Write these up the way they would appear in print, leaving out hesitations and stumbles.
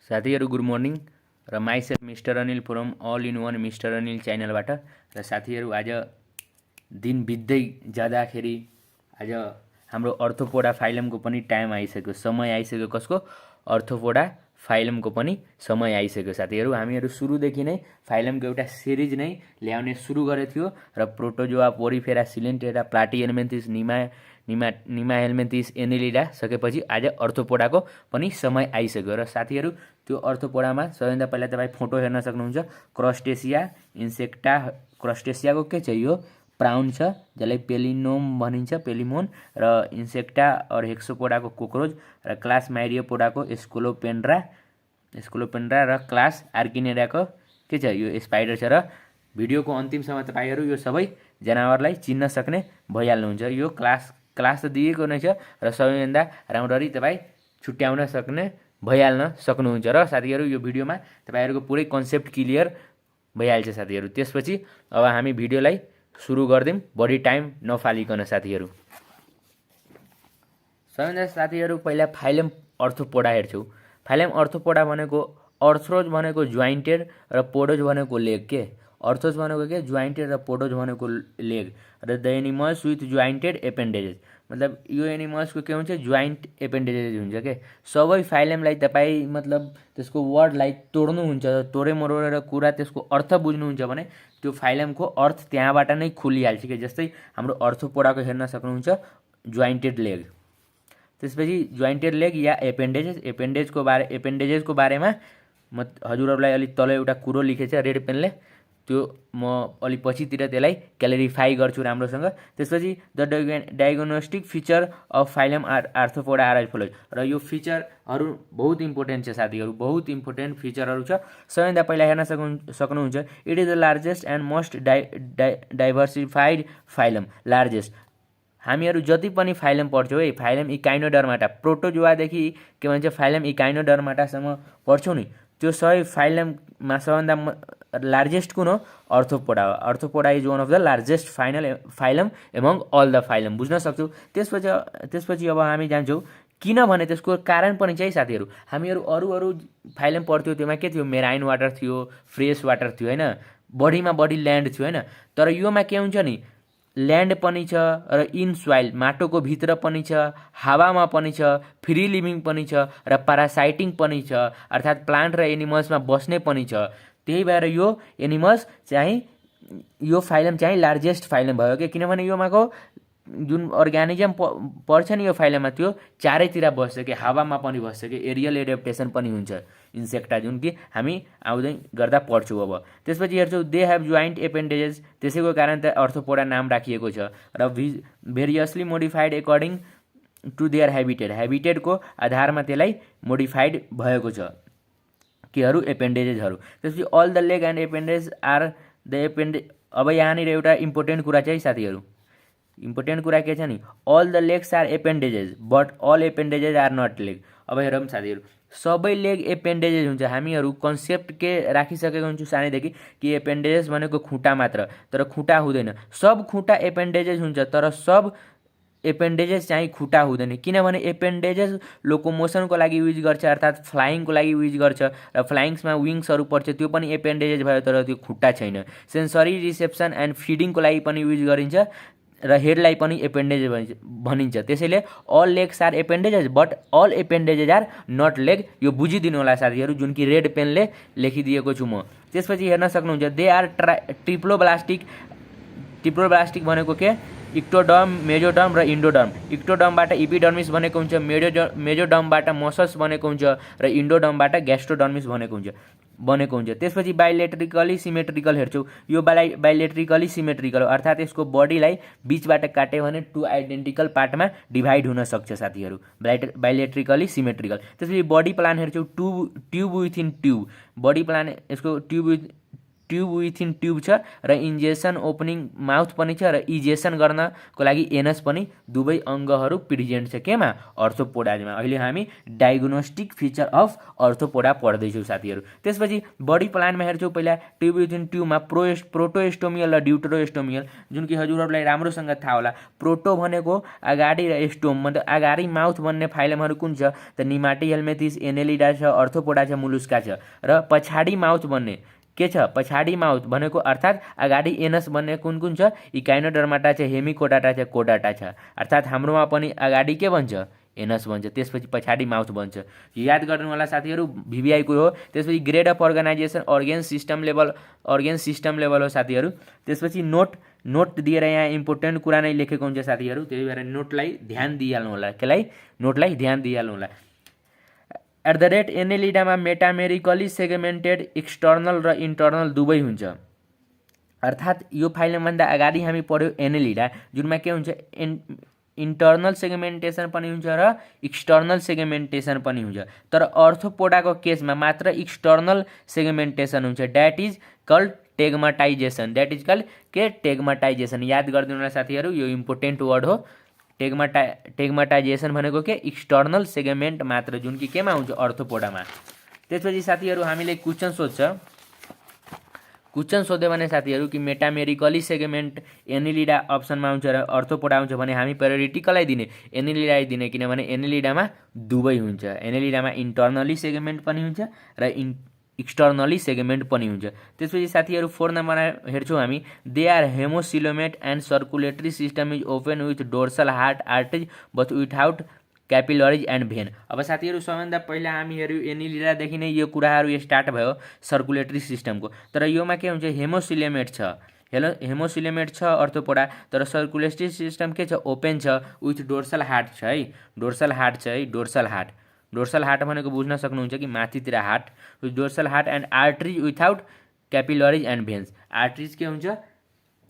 साथीहरू good morning र myself mister Anil from all in one mister Anil च्यानलबाट। र साथीहरू आज दिन बित्दै जाँदाखेरि आज हाम्रो अर्थोपोडा फाइलमको पनि टाइम आइसक्यो, समय आइसक्यो। कसको? अर्थोपोडा फाइलमको पनि समय आइसक्यो। साथीहरू हामीहरू सुरुदेखि नै फाइलमको एउटा सिरिज नै ल्याउने सुरु गरेको थियो र प्रोटोजोआ, पोरिफेरा, सिलेन्टेरा, प्लाटिहेल्मिन्थिस, निमा हेल्मिन्थिस, एनेलिडा सकेपछि आज अर्थोपोडाको पनि समय आइसक्यो। र साथीहरू त्यो अर्थोपोडामा सबैभन्दा पहिला तपाईँ फोटो हेर्न सक्नुहुन्छ। क्रस्टेसिया इन्सेक्टा, क्रस्टेसियाको के छ? यो प्राउन छ, जसलाई पेलिनोम भनिन्छ, पेलिमोन। र इन्सेक्टा और हेक्सोपोडाको कोक्रोच, र क्लास माइरियोपोडाको स्कोलोपेन्ड्रा र क्लास आर्किनेडाको के छ? यो स्पाइडर छ। र भिडियोको अन्तिमसम्म तपाईँहरू यो सबै जनावरलाई चिन्न सक्ने भइहाल्नुहुन्छ। यो क्लास त दिएको नै छ र सबैभन्दा राम्ररी तपाईँ छुट्याउन सक्ने भइहाल्न सक्नुहुन्छ। र साथीहरू यो भिडियोमा तपाईँहरूको पुरै कन्सेप्ट क्लियर भइहाल्छ साथीहरू। त्यसपछि अब हामी भिडियोलाई सुरु गरिदिउँ बढी टाइम नफालिकन। साथीहरू सबैभन्दा साथीहरू पहिला फाइलम अर्थोपोडा हेर्छौँ। फाइलम अर्थोपोडा भनेको अर्थ्रोज भनेको ज्वाइन्टेड र पोडोज भनेको लेग। के अर्थोज भनेको के? ज्वाइन्टेड र पोडोज भनेको लेग। र द एनिमल्स विथ ज्वाइन्टेड एपेन्डेजेस, मतलब यो एनिमल्सको के हुन्छ? ज्वाइन्ट एपेन्डेजेस हुन्छ। के सबै फाइलमलाई तपाईँ मतलब त्यसको वर्डलाई तोड्नुहुन्छ, तोडे मरोडेर कुरा त्यसको अर्थ बुझ्नुहुन्छ भने त्यो फाइलमको अर्थ त्यहाँबाट नै खुलिहाल्छ। कि जस्तै हाम्रो अर्थोपोडाको हेर्न सक्नुहुन्छ ज्वाइन्टेड लेग। त्यसपछि ज्वाइन्टेड लेग या एपेन्डेजेसको बारेमा म हजुरहरूलाई अलिक तल एउटा कुरो लेखेछ रेड पेनले, त्यो म अलि पछितिर त्यसलाई क्ल्यारिफाई गर्छु राम्रोसँग। त्यसपछि the diagnostic feature of phylum arthropoda are as follows. र यो फिचरहरू बहुत इम्पोर्टेन्ट छ साथीहरू, बहुत इम्पोर्टेन्ट फिचरहरू छ। सबैभन्दा पहिला हेर्न सक्नुहुन्छ, it is the largest and most diversified phylum. Largest, हामीहरू जति पनि फाइलम पढ्छौँ है, फाइलम इकाइनोडर्माटा, प्रोटोजोआदेखि के भन्छ फाइलम इकाइनोडर्माटासम्म पढ्छौँ नि, त्यो सबै फाइलममा सबभन्दा लार्जेस्ट कुन हो? अर्थोपोडा हो। Arthropoda is one of the largest phylum among all the phylum, बुझ्न सक्छौँ। त्यसपछि अब हामी जान्छौँ किनभने त्यसको कारण पनि चाहिँ साथीहरू, हामीहरू अरू फाइलम पढ्थ्यौँ, त्यसमा के थियो? मेराइन वाटर थियो, फ्रेस वाटर थियो होइन, बढीमा बढी ल्यान्ड थियो होइन। तर योमा के हुन्छ नि, ल्यान्ड पनि छ र इन सोइल, माटोको भित्र पनि छ, हावामा पनि छ, फ्री लिभिङ पनि छ र प्यारासाइटिङ पनि छ, अर्थात् प्लान्ट र एनिमल्समा बस्ने पनि छ। त्यही भएर यो एनिमल्स चाहिँ, यो फाइलम चाहिँ लार्जेस्ट फाइलम भयो। कि किनभने योमाको जुन अर्ग्यानिजम पर्छ नि यो फाइलममा, त्यो चारैतिर बस्छ। कि हावामा पनि बस्छ, कि एरियल एडेप्टेसन पनि हुन्छ इन्सेक्टा, जुन कि हामी आउँदै गर्दा पढ्छौँ। अब त्यसपछि हेर्छौँ दे हेभ जोइन्ट एपेन्डेजेस, त्यसैको कारण त अर्थोपोडा नाम राखिएको छ। र variously modified according to their हेबिटेटको आधारमा त्यसलाई मोडिफाइड भएको छ केहरू? एपेन्डेजेसहरू। त्यसपछि all the leg and appendage are the अब यहाँनिर एउटा इम्पोर्टेन्ट कुरा चाहिँ साथीहरू, इम्पोर्टेन्ट कुरा के छ नि, all the legs are appendages but all appendages are not leg. अब हेरौँ साथीहरू, सबै लेग एपेन्डेजेस हुन्छ। हामीहरू कन्सेप्ट के राखिसकेको हुन्छौँ सानैदेखि कि एपेन्डेजेस भनेको खुट्टा मात्र, तर खुट्टा हुँदैन। सब खुट्टा एपेन्डेजेस हुन्छ, तर सब एपेन्डेजेस चाहिँ खुट्टा हुँदैन। किनभने एपेन्डेजेस लोकोमोसनको लागि युज गर्छ, अर्थात् फ्लाइङको लागि युज गर्छ, र फ्लाइङ्समा विङ्सहरू पर्छ, त्यो पनि एपेन्डेजेस भयो, तर त्यो खुट्टा छैन। सेन्सरी रिसेप्सन एन्ड फिडिङको लागि पनि युज गरिन्छ, र हेडलाई पनि एपेन्डेजेस भनिन्छ। त्यसैले all legs are appendages but all appendages are not leg. यो बुझिदिनु होला साथीहरू, जुन कि रेड पेनले लेखिदिएको छु म। त्यसपछि हेर्न सक्नुहुन्छ दे आर ट्रिप्लोब्लास्टिक भनेको के? इक्टोडर्म, मेजोडर्म र इन्डोडर्म। इक्टोडर्मबाट इपिडर्मिस बनेको हुन्छ, मेजोडर्मबाट मसल्स बनेको हुन्छ, र इन्डोडर्मबाट ग्यास्ट्रोडर्मिस बनेको हुन्छ। त्यसपछि बाइलेट्रिकली सिमेट्रिकल हेर्छौँ। यो बाइलेट्रिकली सिमेट्रिकल हो, अर्थात् यसको बडीलाई बिचबाट काट्यो भने 2 आइडेन्टिकल पार्टमा डिभाइड हुन सक्छ साथीहरू, बाइलेट्रिकली सिमेट्रिकल। त्यसपछि बडी प्लान हेर्छौँ, tube within tube, body plan यसको ट्युब ट्युब विथिन ट्युब छ र इन्जेक्सन ओपनिङ माउथ पनि छ र इजेक्सन गर्नको लागि एनस पनि दुवै अङ्गहरू प्रेजेन्ट छ केमा अर्थोपोडाजमा। अहिले हामी डायग्नोस्टिक फिचर अफ अर्थोपोडा पढ्दैछौँ साथीहरू। त्यसपछि बडी प्लानमा हेर्छौँ पहिला ट्युब विथिन ट्युबमा प्रोटोस्टोमियल र ड्युटरोस्टोमियल, जुन कि हजुरहरूलाई राम्रोसँग थाहा होला। प्रोटो भनेको अगाडि र स्टोम मतलब अगाडि माउथ भन्ने फाइलमहरू कुन छ त निमाटी हेल्मेथिस एनेलिडा छ अर्थोपोडा छ मुलुस्का छ र पछाडि माउथ भन्ने के छ पछाडि माउथ भनेको अर्थात् अगाडि एनस भन्ने कुन कुन छ इकाइनोडर्माटा छ हेमिकोडाटा छ कोडाटा छ अर्थात् हाम्रोमा पनि अगाडि के भन्छ एनस भन्छ त्यसपछि पछाडि माउथ भन्छ। याद गर्नु होला साथीहरू भिबिआई को हो। त्यसपछि grade of organisation organ system level हो साथीहरू। त्यसपछि नोट दिएर यहाँ इम्पोर्टेन्ट कुरा नै लेखेको हुन्छ साथीहरू, त्यही भएर नोटलाई ध्यान दिइहाल्नु होला। केलाई नोटलाई ध्यान दिइहाल्नु होला। एट द रेट एनेलिडामा मेटामेरिकली सेगमेन्टेड एक्सटर्नल र इन्टर्नल दुवै हुन्छ। अर्थात् यो फाइलमभन्दा अगाडि हामी पढ्यो एनेलिडा जुनमा के हुन्छ इन्टर्नल सेगमेन्टेसन पनि हुन्छ र एक्सटर्नल सेगमेन्टेसन पनि हुन्छ। तर अर्थोपोडाको केसमा मात्र एक्सटर्नल सेगमेन्टेसन हुन्छ। That is called tagmatization. Tagmatization याद गरिदिनु होला साथीहरू, यो इम्पोर्टेन्ट वर्ड हो। टेगमाटाइजेसन भनेको के एक्सटर्नल सेगमेन्ट मात्र जुन कि केमा हुन्छ अर्थोपोडामा। त्यसपछि साथीहरू हामीले क्वेसन सोध्यो भने साथीहरू कि मेटामेरिकली सेगमेन्ट एनेलिडा अप्सनमा आउँछ र अर्थोपोडा आउँछ भने हामी प्रायोरिटी कसलाई दिने एनेलिडालाई दिने, किनभने एनेलिडामा दुवै हुन्छ। एनेलिडामा इन्टर्नली सेगमेन्ट पनि हुन्छ र एक्सटर्नली सेगमेन्ट पनि हुन्छ। त्यसपछि साथीहरू 4 नम्बरमा हेर्छौँ हामी they are hemocoelomate and circulatory system is open with dorsal heart artery but without capillaries and vein. अब साथीहरू सबभन्दा पहिला हामी हेऱ्यौँ एनेलिडादेखि नै यो कुराहरू स्टार्ट भयो सर्कुलेटरी सिस्टमको। तर योमा के हुन्छ हेमोसिलोमेट छ अर्थोपोडा, तर सर्कुलेटरी सिस्टम के छ ओपन छ विथ डोर्सल हार्ट छ है। डोर्सल हार्ट भनेको बुझ्न सक्नुहुन्छ कि माथितिर heart with dorsal heart and arteries without capillaries and veins. Arteries के हुन्छ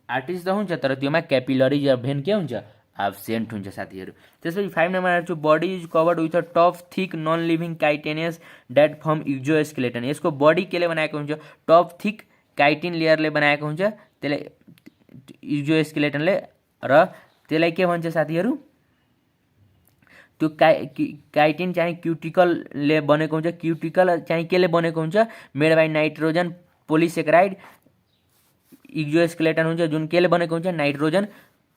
आर्टरिज त हुन्छ तर त्योमा क्यापिलरिज र भेन के हुन्छ एब्सेन्ट हुन्छ साथीहरू। त्यसपछि 5 नम्बरमा हेर्छु body is covered with a tough thick non living chitinous that form exoskeleton. यसको बडी केले बनाएको हुन्छ टफ थिक काइटिन लेयरले बनाएको हुन्छ, त्यसलाई एक्जोस्केलेटनले, र त्यसलाई के भन्छ साथीहरू त्यो काइटिन चाहिँ क्युटिकलले बनेको हुन्छ। क्युटिकल चाहिँ केले बनेको हुन्छ made by nitrogen polysaccharide. Exoskeleton हुन्छ जुन केले बनेको हुन्छ नाइट्रोजन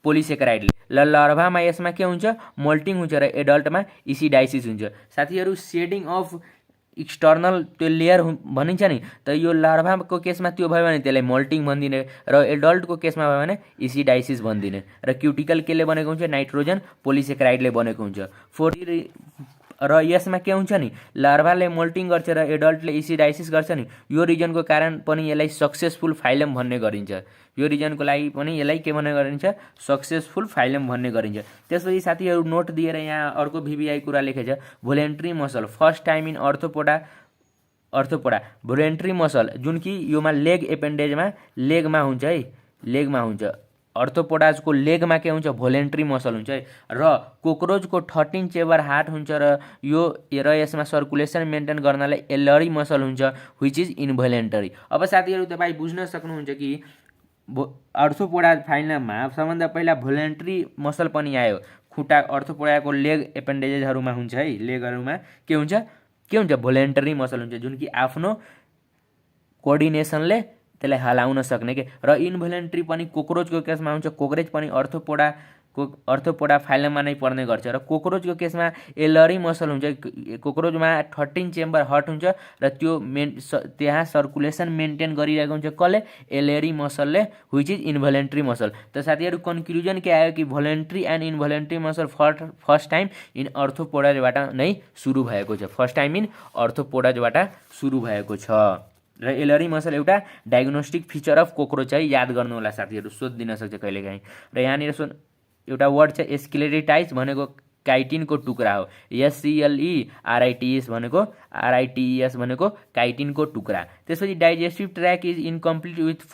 पोलिसेक्राइडले। लार्भामा यसमा के हुन्छ मोल्टिङ हुन्छ र एडल्टमा इसिडाइसिस हुन्छ। साथीहरू सेडिङ अफ एक्सटर्नल त्यो लेयर भनिन्छ नि, त यो लार्भाको केसमा त्यो भयो भने त्यसलाई मोल्टिङ भनिदिने र एडल्टको केसमा भयो भने इसिडाइसिस भनिदिने। र क्युटिकल केले बनेको हुन्छ नाइट्रोजन पोलिसेक्राइडले बनेको हुन्छ। र यसमा के हुन्छ नि लार्भाले मोल्टिङ गर्छ र एडल्टले इसिडाइसिस गर्छ नि, यो रिजनको कारण पनि यसलाई सक्सेसफुल फाइलम भन्ने गरिन्छ। यो रिजनको लागि पनि यसलाई के भन्ने गरिन्छ सक्सेसफुल फाइलम भन्ने गरिन्छ। त्यसपछि साथीहरू नोट दिएर यहाँ अर्को भिबिआई कुरा लेखेछ voluntary muscle first time in Arthropoda voluntary muscle जुन कि योमा लेग एपेन्डेजमा लेगमा हुन्छ है, लेगमा हुन्छ। अर्थोपोडाजको लेगमा के हुन्छ भोलेन्ट्री मसल हुन्छ है। र कोक्रोचको 13 चेम्बर हार्ट हुन्छ र यसमा सर्कुलेसन मेन्टेन गर्नलाई एलरी मसल हुन्छ विच इज इनभोलेन्टरी। अब साथीहरू तपाईँ बुझ्न सक्नुहुन्छ कि अर्थोपोडा फाइलममा सबभन्दा पहिला भोलेन्ट्री मसल पनि आयो। खुट्टा अर्थोपोडाको लेग एपेन्डेजेसहरूमा हुन्छ है, लेगहरूमा के हुन्छ भोलेन्टरी मसल हुन्छ जुन कि आफ्नो कोअर्डिनेसनले त्यसलाई हलाउन सक्ने के। र इनभोलेन्ट्री पनि कोक्रोचको केसमा हुन्छ। कोक्रोच पनि अर्थोपोडा फाइलममा नै पर्ने गर्छ। र कोक्रोचको केसमा एलरी मसल हुन्छ। कोक्रोचमा 13 चेम्बर हार्ट हुन्छ र त्यो त्यहाँ सर्कुलेसन मेन्टेन गरिरहेको हुन्छ कसले एलरी मसलले विच इज इनभोलेन्ट्री मसल। त साथीहरू कन्क्लुजन के आयो कि voluntary and involuntary muscle first time in अर्थोपोडाजबाट नै सुरु भएको छ। र एलरी मसल एउटा डायग्नोस्टिक फिचर अफ कोक्रोच है, याद गर्नु होला साथीहरू, सोधिदिन सक्छ कहिलेकाहीँ। र यहाँनिर एउटा वर्ड छ एस्केलेटाइज भनेको काइटिनको टुक्रा हो। SCLERITES भनेको काइटिनको टुक्रा। त्यसपछि digestive tract is incomplete with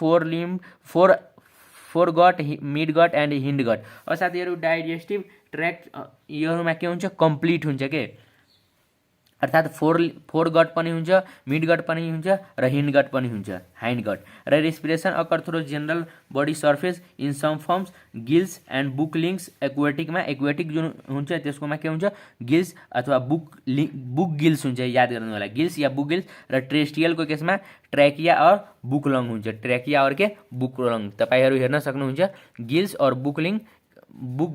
4 gut mid gut and hind gut. अब साथीहरू डाइजेस्टिभ ट्र्याक योहरूमा के हुन्छ कम्प्लिट हुन्छ के अर्थात् फोर गट पनि हुन्छ, मिड गट पनि हुन्छ र हिन्ड गट पनि हुन्छ, हाइन्ड गट। र respiration occur through general body surface in some forms gills and book lungs. एक्वेटिकमा एक्वेटिक जुन हुन्छ त्यसकोमा के हुन्छ, गिल्स अथवा बुक गिल्स हुन्छ, याद गर्नु होला, गिल्स या बुक गिल्स। र ट्रेस्टियलको केसमा ट्र्याकिया और बुक लङ हुन्छ, ट्र्याकिया और के बुक लङ। तपाईँहरू हेर्न सक्नुहुन्छ गिल्स और बुक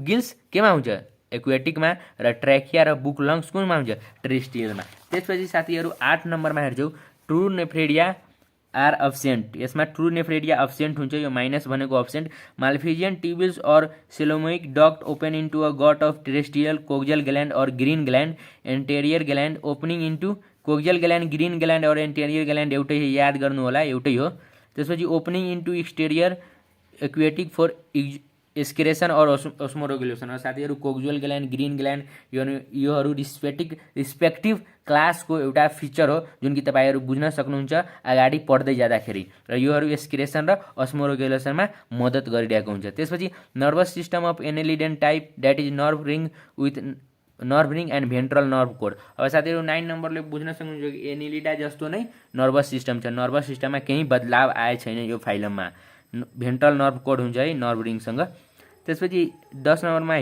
गिल्स केमा हुन्छ, एक्वेटिकमा, र ट्र्याकिया र बुक लङ्स कुनमा हुन्छ, ट्रेस्टियलमा। त्यसपछि साथीहरू 8 नम्बरमा हेर्छौँ ट्रु नेफ्रेडिया आर अब्सेन्ट। यसमा ट्रु नेफ्रेडिया अब्सेन्ट हुन्छ, यो माइनस भनेको अब्सेन्ट। माल्फिजियन ट्युब्युल्स और coelomic duct open into a gut of terrestrial coxal gland और green gland anterior gland opening into coxal gland, green gland और anterior gland एउटै, याद गर्नु होला, एउटै हो। त्यसपछि opening into exterior aquatic for excretion और ओस्मोरेगुलेसन। और साथीहरू कोक्जुअल ग्ल्यान्ड, ग्रीन ग्ल्यान्ड योहरू रिस्पेक्टिभ क्लासको एउटा फिचर हो जुन कि तपाईँहरू बुझ्न सक्नुहुन्छ अगाडि पढ्दै जाँदाखेरि, र योहरू एक्सक्रेसन र ओस्मोरेगुलेसनमा मद्दत गरिरहेको हुन्छ। त्यसपछि nervous system of annelidan type that is nerve ring and ventral nerve cord. अब साथीहरू 9 नम्बरले बुझ्न सक्नुहुन्छ कि एनिलिडा जस्तो नै नर्भस सिस्टम छ, नर्भस सिस्टममा केही बदलाव आए छैन यो फाइलममा, भेन्ट्रल नर्भ कोड हुन्छ है नर्भ रिङसँग। त्यसपछि 10 नम्बरमा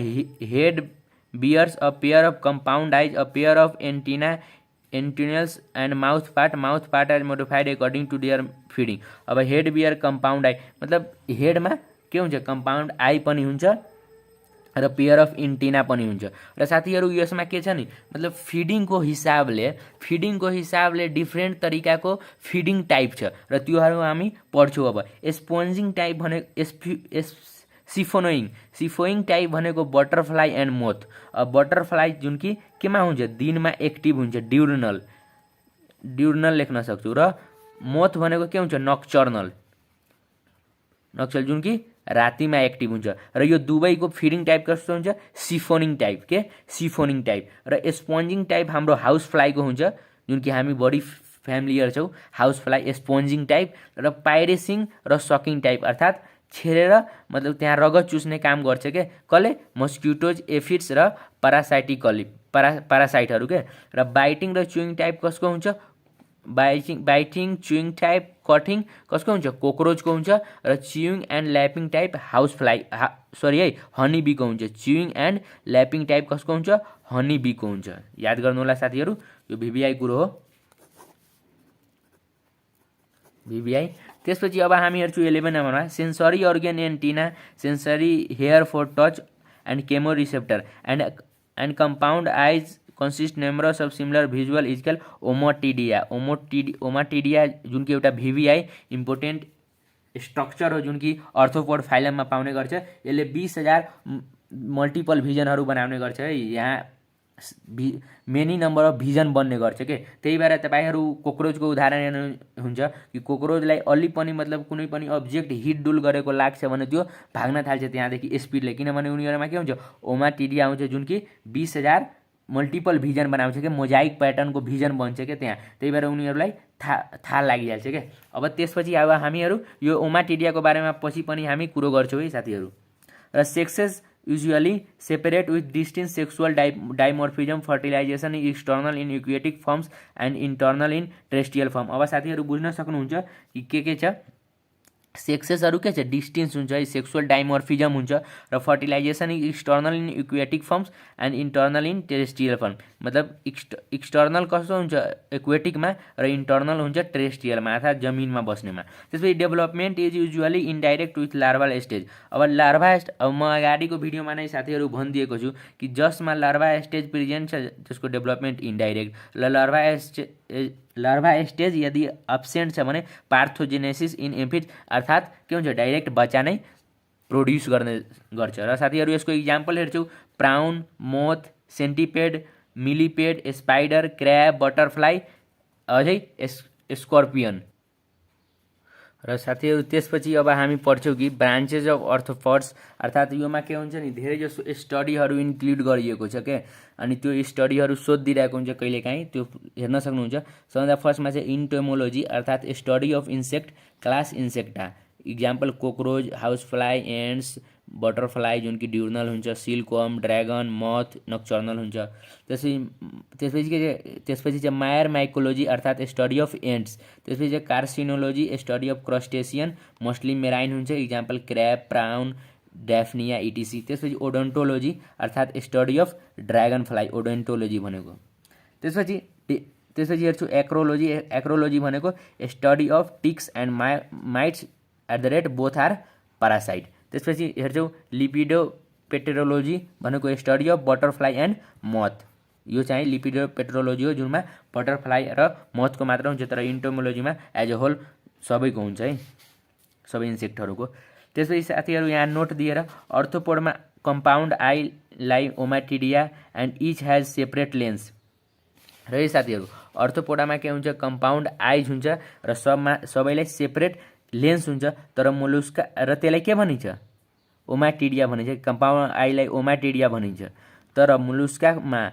head bears a pair of compound eyes, a pair of antennules and mouth part are modified according to their feeding. अब हेड बियर कम्पाउन्ड आई मतलब हेडमा के हुन्छ, कम्पाउन्ड आई पनि हुन्छ र पेयर अफ एन्टिना पनि हुन्छ। र साथीहरू यसमा के छ नि, मतलब फिडिङको हिसाबले डिफ्रेन्ट तरिकाको फिडिङ टाइप छ र त्योहरू हामी पढ्छौँ। अब स्पोन्जिङ टाइप भने सिफोइङ टाइप भनेको बटरफ्लाई एन्ड मोथ। अब बटरफ्लाई जुन कि केमा हुन्छ, दिनमा एक्टिभ हुन्छ, ड्युर्नल लेख्न सक्छु। र मोथ भनेको के हुन्छ, नक्चर्नल जुन कि रातिमा एक्टिभ हुन्छ। र यो दुवैको फिडिङ टाइप कस्तो हुन्छ, सिफोनिङ टाइप। र स्पोन्जिङ टाइप हाम्रो हाउस फ्लाईको हुन्छ जुन कि हामी बढी फ्यामिलियर छौँ, हाउस फ्लाई स्पोन्जिङ टाइप। र पाइरेसिङ र सकिङ टाइप अर्थात् छेरेर मतलब त्यहाँ रगत चुस्ने काम गर्छ के, कसले, मस्क्युटोज, एफिड्स र पारासाइटहरू के। र बाइटिङ र चुइङ टाइप कसको हुन्छ, बाइटिङ चुइङ टाइप कटिङ कसको हुन्छ, कोक्रोचको हुन्छ। र च्युइङ एन्ड ल्यापिङ टाइप हनी बीको हुन्छ। च्युइङ एन्ड ल्यापिङ टाइप कसको हुन्छ, हनी बीको हुन्छ। याद गर्नु होला साथीहरू, यो भिभिआई कुरो हो, भिभिआई। त्यसपछि अब हामी हेर्छौँ 11 नम्बरमा sensory organ antenna, sensory hair for touch and chemo receptor and compound eyes consist numbers of similar visual is called ommatidia जुन कि एउटा भिभिआई इम्पोर्टेन्ट स्ट्रक्चर हो जुन कि अर्थोपोड फाइलममा पाउने गर्छ। यसले 20,000 मल्टिपल भिजनहरू बनाउने गर्छ है, यहाँ मेनी नम्बर अफ भिजन बन्ने गर्छ के। त्यही भएर तपाईँहरू कोक्रोचको उदाहरण हेर्नु हुन्छ कि कोक्रोचलाई अलि पनि मतलब कुनै पनि अब्जेक्ट हिट डुल गरेको लाग्छ भने त्यो भाग्न थाल्छ त्यहाँदेखि स्पिडले, किनभने उनीहरूमा के हुन्छ, ओमाटिडिया हुन्छ जुन कि 20,000 मल्टिपल भिजन बनाउँछ क्या, मोजाइक प्याटर्नको भिजन बन्छ क्या त्यहाँ, त्यही भएर उनीहरूलाई थाहा लागिहाल्छ क्या। अब त्यसपछि अब हामीहरू यो ओमाटिडियाको बारेमा पछि पनि हामी कुरो गर्छौँ है साथीहरू। र sexes usually separate with distinct sexual dimorphism, fertilization is external in eukaryotic forms and internal in terrestrial form। अब साथीहरू बुझ्न सक्नुहुन्छ कि के छ, सेक्सेसहरू के छ, डिस्टिन्स हुन्छ है, सेक्सुअल डाइमोर्फिजम हुन्छ। र fertilisation is external in aquatic firms and internal in terrestrial form, मतलब एक्सटर्नल कस्तो हुन्छ एक्वेटिकमा र इन्टर्नल हुन्छ टेरेस्ट्रियलमा अर्थात् जमिनमा बस्नेमा। त्यसपछि development is usually indirect with larval stage. अब अब म अगाडिको भिडियोमा नै साथीहरू भनिदिएको छु कि जसमा लार्भा स्टेज प्रेजेन्ट छ त्यसको डेभलपमेन्ट इन्डाइरेक्ट, र लार्भा स्टेज यदि एब्सेन्ट छ भने पार्थोजेनेसिस इन एम्फिड अर्थात् के हुन्छ, डाइरेक्ट बच्चा नै प्रोड्युस गर्ने गर्छ। र साथीहरू यसको इक्जाम्पल हेर्छौँ, prawn, moth, centipede, millipede, spider, crab, butterfly, अझै स्कर्पियन। र साथीहरू त्यसपछि अब हामी पढ्छौँ कि ब्रान्चेस अफ अर्थोपड्स अर्थात् योमा के हुन्छ नि, धेरै जसो स्टडीहरू इन्क्लुड गरिएको छ क्या, अनि त्यो स्टडीहरू सोधिदिरहेको हुन्छ कहिलेकाहीँ, त्यो हेर्न सक्नुहुन्छ। सबभन्दा फर्स्टमा चाहिँ इन्टोमोलोजी अर्थात् study of insect, class इन्सेक्टा, example cockroach, house fly, ends, butterfly जुन कि ड्युर्नल हुन्छ, सिल्कवर्म, ड्र्यागन, मथ नक्चर्नल हुन्छ। त्यसपछि चाहिँ मायर माइकोलोजी अर्थात् स्टडी अफ एन्ट्स। त्यसपछि चाहिँ carcinology study of crustacean mostly marine हुन्छ, example crab, prawn, daphnia etc. त्यसपछि ओडोन्टोलोजी अर्थात् study of dragonfly, odontology भनेको। त्यसपछि हेर्छु एक्रोलोजी। एक्रोलोजी भनेको study of ticks and mites @ both are parasite. त्यसपछि हेर्छौँ लिपिडोपेटेरोलोजी भनेको स्टडी अफ बटरफ्लाई एन्ड मथ। यो चाहिँ लिपिडोपेटेरोलोजी हो जुनमा बटरफ्लाई र मथको मात्र हुन्छ, तर इन्टोमोलोजीमा एज अ होल सबैको हुन्छ है, सबै इन्सेक्टहरूको। त्यसपछि साथीहरू यहाँ नोट दिएर अर्थोपोडमा कम्पाउन्ड आईलाई ommatidia and each has separate lens. र यो साथीहरू अर्थोपोडामा के हुन्छ, कम्पाउन्ड आइज हुन्छ र सबैलाई सेपरेट लेन्स हुन्छ, तर मोलुस्का र त्यसलाई के भनिन्छ, ओमाटिडिया भनिन्छ। कम्पाउन्ड आईलाई ओमाटिडिया भनिन्छ, तर मोलुस्कामा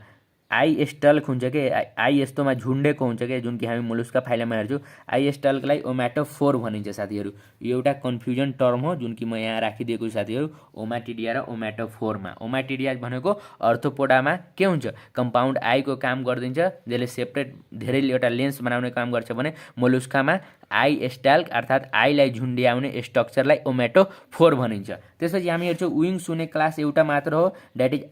आई स्टल्क हुन्छ कि आई यस्तोमा झुन्डेको हुन्छ कि, जुन कि हामी मोलुस्का फाइलममा हेर्छौँ। आई स्टल्कलाई ओम्याटोफोर भनिन्छ साथीहरू। यो एउटा कन्फ्युजन टर्म हो जुन कि म यहाँ राखिदिएको छु साथीहरू, ओमाटिडिया र ओम्याटोफोरमा। ओमाटिडिया भनेको अर्थोपोडामा के हुन्छ, कम्पाउन्ड आईको काम गरिदिन्छ, जसले सेपरेट धेरैवटा लेन्स बनाउने काम गर्छ भने मोलुस्कामा आई स्टल्क अर्थात् आईलाई झुन्ड्याउने स्ट्रक्चरलाई ओम्याटोफोर भनिन्छ। त्यसपछि हामी हेर्छौँ विङ्स हुने क्लास एउटा मात्र हो, द्याट इज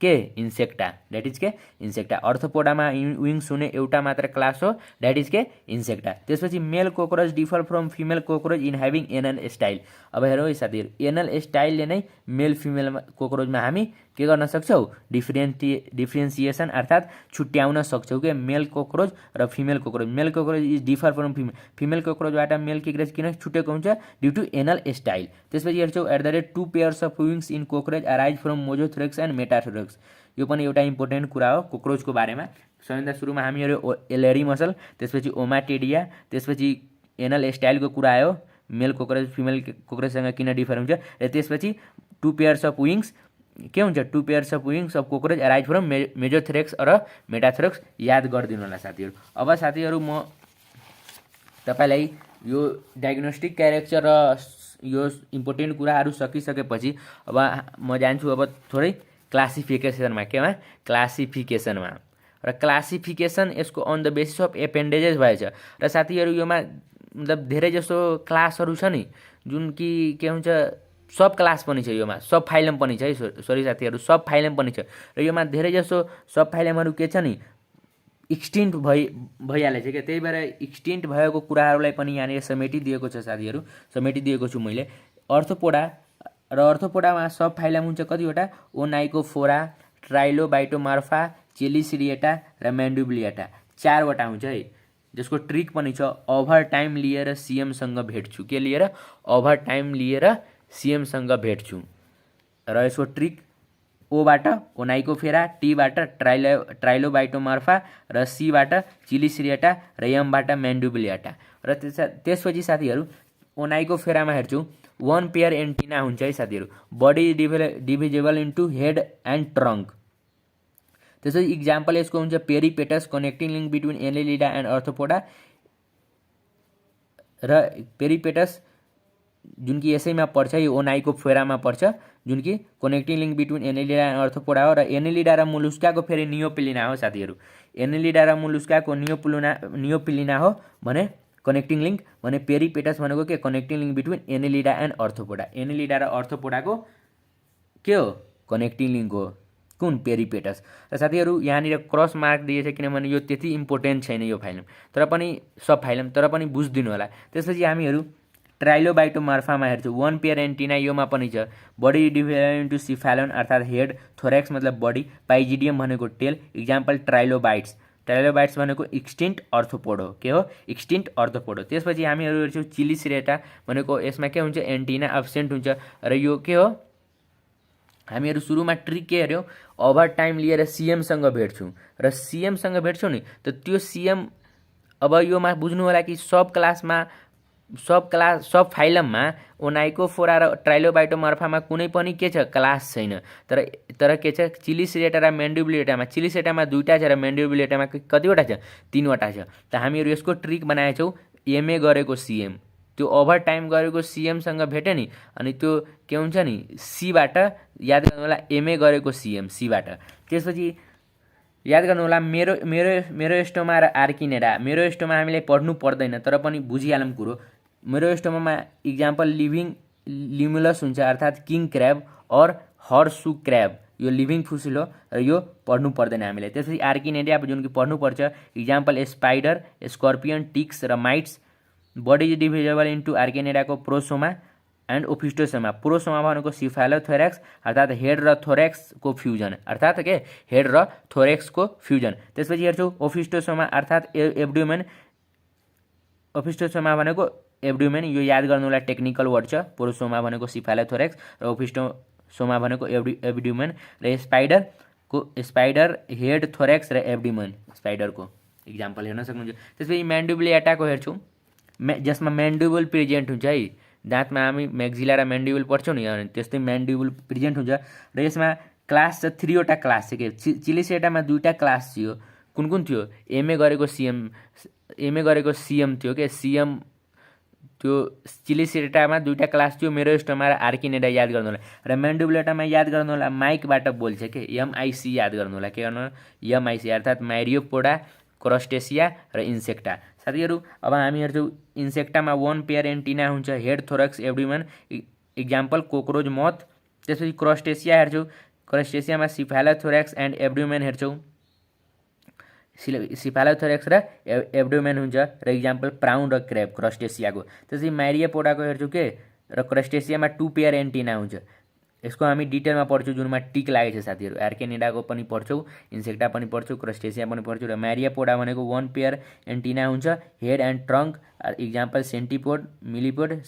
के इन्सेक्टा, द्याट इज के इन्सेक्टा। अर्थोपोडामा विङ्स हुने एउटा मात्र क्लास हो, द्याट इज के इन्सेक्टा। त्यसपछि male cockroach differ from female cockroach in having anal style. अब हेरौँ है साथीहरू, एनल स्टाइलले नै मेल फिमेल कोक्रोचमा हामी के गर्न सक्छौँ, डिफ्रेन्सिएसन अर्थात् छुट्याउन सक्छौँ कि मेल कोक्रोच र female cockroach. Male cockroach is differ from female, female कोक्रोचबाट मेल कोक्रोच किन छुटेको हुन्छ, ड्यु टु एनल स्टाइल। त्यसपछि हेर्छौँ @ 2 pairs of wings in cockroach arise from mesothorax and metathorax. यो पनि एउटा इम्पोर्टेन्ट कुरा हो कोक्रोचको बारेमा। सबैभन्दा सुरुमा हामी हेऱ्यो एलेरी मसल, त्यसपछि ओमाटिडिया, त्यसपछि एनल स्टाइलको कुरा आयो, मेल कोक्रोच फिमेल कोक्रोचसँग किन डिफर हुन्छ, र त्यसपछि 2 पेयर्स अफ विङ्स के हुन्छ, 2 pairs of wings of cockroach arise from mesothorax र मेटाथोरेक्स। याद गरिदिनु होला साथीहरू। अब साथीहरू म तपाईँलाई यो डायग्नोस्टिक क्यारेक्टर र यो इम्पोर्टेन्ट कुराहरू सकिसकेपछि अब म जान्छु अब थोरै क्लासिफिकेसनमा। केमा, क्लासिफिकेसनमा। र क्लासिफिकेसन यसको on the basis of appendages भएछ। र साथीहरू योमा मतलब धेरै जसो क्लासहरू छ नि, जुन कि के हुन्छ, सब क्लास पनि छ योमा, सब फाइलम पनि छ है, सरी साथीहरू, सब फाइलम पनि छ। र योमा धेरै जसो सब फाइलमहरू के छ नि, एक्सटिन्ट भइहालेछ क्या, त्यही भएर एक्सटिन्ट भएको कुराहरूलाई पनि यहाँनिर समेटिदिएको छ साथीहरू, समेटिदिएको छु मैले। अर्थोपोडा र अर्थोपोडामा सब फाइलम हुन्छ कतिवटा, ओनाइकोफोरा, ट्राइलोबाइटोमार्फा, चेलिसिरिएटा र म्यान्डुब्लिएटा, 4वटा हुन्छ है। जसको ट्रिक पनि छ, ओभर टाइम लिएर सिएमसँग भेट्छु। के लिएर, ओभर टाइम लिएर सिएमसँग भेट्छु। र यसको ट्रिक ओबाट ओनाइकोफेरा, टीबाट ट्राइलोबाइटोमार्फा र सीबाट चिलिसिरिएटा र एमबाट म्यान्डुब्लिएटा। र त्यसपछि साथीहरू ओनाइकोफेरामा हेर्छु 1 पेयर एन्टिना हुन्छ है साथीहरू, body divisible into head and trunk. त्यसपछि इक्जाम्पल यसको हुन्छ peripatus, connecting link between annelida and arthropoda. र पेरिपेटस जुन कि यसैमा पर्छ, यो ओनाइकोफेरामा पर्छ, जुन कि connecting link between annelida and Arthropoda हो। र एनेलिडा र मोलुस्काको फेरि नियोपिलिना हो साथीहरू। एनेलिडा र मोलुस्काको नियोपिलिना हो भने कनेक्टिङ लिङ्क, भने पेरिपेटस भनेको के, connecting link between annelida and Arthropoda. Annelida र अर्थोपोडाको के हो, कनेक्टिङ लिङ्क हो, कुन, पेरिपेटस। र साथीहरू यहाँनिर क्रस मार्क दिएछ किनभने यो त्यति इम्पोर्टेन्ट छैन यो फाइलम, तर पनि सब फाइलम, तर पनि बुझिदिनु होला। त्यसपछि हामीहरू ट्राइलोबाइटोमार्फामा हेर्छौँ 1 पेयर एन्टिना, योमा पनि छ। बडी डिभिडेड इन्टु सिफालोन अर्थात् हेड, थोरेक्स मतलब बडी, पाइजिडियम भनेको टेल, इक्जाम्पल ट्राइलोबाइट्स। ट्राइलोबाइट्स भनेको एक्सटिन्ट अर्थोपोड हो, के हो, एक्सटिन्ट अर्थोपोड हो। त्यसपछि हामीहरू हेर्छौँ चिलिसिरेटा भनेको, यसमा के हुन्छ, एन्टिना एब्सेन्ट हुन्छ। र यो के हो, हामीहरू सुरुमा ट्रिक के हेऱ्यौँ, ओभर टाइम लिएर सिएमसँग भेट्छौँ। र सिएमसँग भेट्छौँ नि, त त्यो सिएम अब योमा बुझ्नु होला कि सब फाइलममा ओनाइकोफोरा र ट्राइलोबाइटोमार्फामा कुनै पनि के छ, क्लास छैन। तर के छ, चिलिसिरेटा र म्यान्डुब्लिएटामा, चिलिसिरेटामा 2टा छ र म्यान्डुब्लिएटामा कतिवटा छ, 3वटा छ। त हामीहरू यसको ट्रिक बनाएछौँ, एमए गरेको सिएम, त्यो ओभर टाइम गरेको सीएमसँग भेट्यो नि, अनि त्यो के हुन्छ नि सीबाट याद गर्नु होला एमए गरेको सीएम सीबाट। त्यसपछि याद गर्नु होला मेरो मेरो मेरो स्टोमा र आर्किनेडा। मेरो स्टोमा हामीलाई पढ्नु पर्दैन तर पनि बुझिहालौँ कुरो। मेरो स्टोमामा इक्जाम्पल लिभिङ लिमुलस हुन्छ अर्थात् किङ क्र्याब और हर्सु क्र्याब, यो लिभिङ फुसिल हो र यो पढ्नु पर्दैन हामीलाई। त्यसपछि आर्किनेडिया जुन कि पढ्नुपर्छ, इक्जाम्पल स्पाइडर, स्कर्पियन, टिक्स र mites. Body is divisible into आर्किनेडियाको प्रोसोमा एन्ड ओफिस्टोसोमा। प्रोसोमा भनेको सिफालोथोरेक्स अर्थात् हेड र थोरेक्सको फ्युजन, अर्थात् के हेड र थोरेक्सको फ्युजन। त्यसपछि हेर्छौँ ओफिस्टोसोमा अर्थात् एब्डोमेन। ओफिस्टोसोमा भनेको एब्डोमेन, यो याद गर्नु होला टेक्निकल वर्ड छ। प्रोसोमा भनेको सिफालोथोरेक्स र ओफिस्टोसोमा भनेको एब्डोमेन र स्पाइडर हेड थोरेक्स र एब्डोमेन स्पाइडरको इक्जाम्पल हेर्न सक्नुहुन्छ। त्यसपछि म्यान्डिबुलेटाको हेर्छौँ जसमा म्यान्डिबुल प्रेजेन्ट हुन्छ है। दाँतमा हामी म्याक्जिला र म्यान्डिबुल पढ्छौँ नि, अनि त्यस्तै म्यान्डिबुल प्रेजेन्ट हुन्छ र यसमा क्लास छ 3वटा क्लास छ के। चिलिसेटामा 2टा क्लास थियो, कुन कुन थियो? एमए गरेको सीएम थियो के सीएम, त्यो चिलिसेटामा 2टा क्लास थियो, मेरो स्टोमा र आर्किनेडा याद गर्नु होला। र म्यान्डिबुलेटामा याद गर्नु होला माइकबाट बोल्छ के, एमआइसी याद गर्नु होला। के गर्नु एमआइसी अर्थात् माइरियोपोडा, क्रस्टेसिया र इन्सेक्टा। साथीहरू अब हामी हेर्छौँ इन्सेक्टामा 1 पेयर एन्टिना हुन्छ, हेड थोरक्स एब्डोमेन, इक्जाम्पल कोक्रोच मथ। त्यसपछि क्रस्टेसिया हेर्छौँ, क्रस्टेसियामा सिफालोथोरेक्स एन्ड एब्डोमेन हेर्छौँ, सिफालोथोरेक्स र एब्डोमेन हुन्छ र इक्जाम्पल प्राउन र क्रेब क्रस्टेसियाको। त्यसपछि माइरियोपोडाको हेर्छौँ के, र क्रस्टेसियामा 2 पेयर एन्टिना हुन्छ। यसको हामी डिटेलमा पढ्छौँ जुनमा टिक लागेको छ साथीहरू। आर्किनेडाको पनि पढ्छौँ, इन्सेक्टा पनि पढ्छौँ, क्रस्टेसिया पनि पढ्छौँ र माइरियोपोडा भनेको 1 पेयर एन्टिना हुन्छ, हेड एन्ड ट्रङ्क, इक्जाम्पल सेन्टिपोड, मिलिपोड।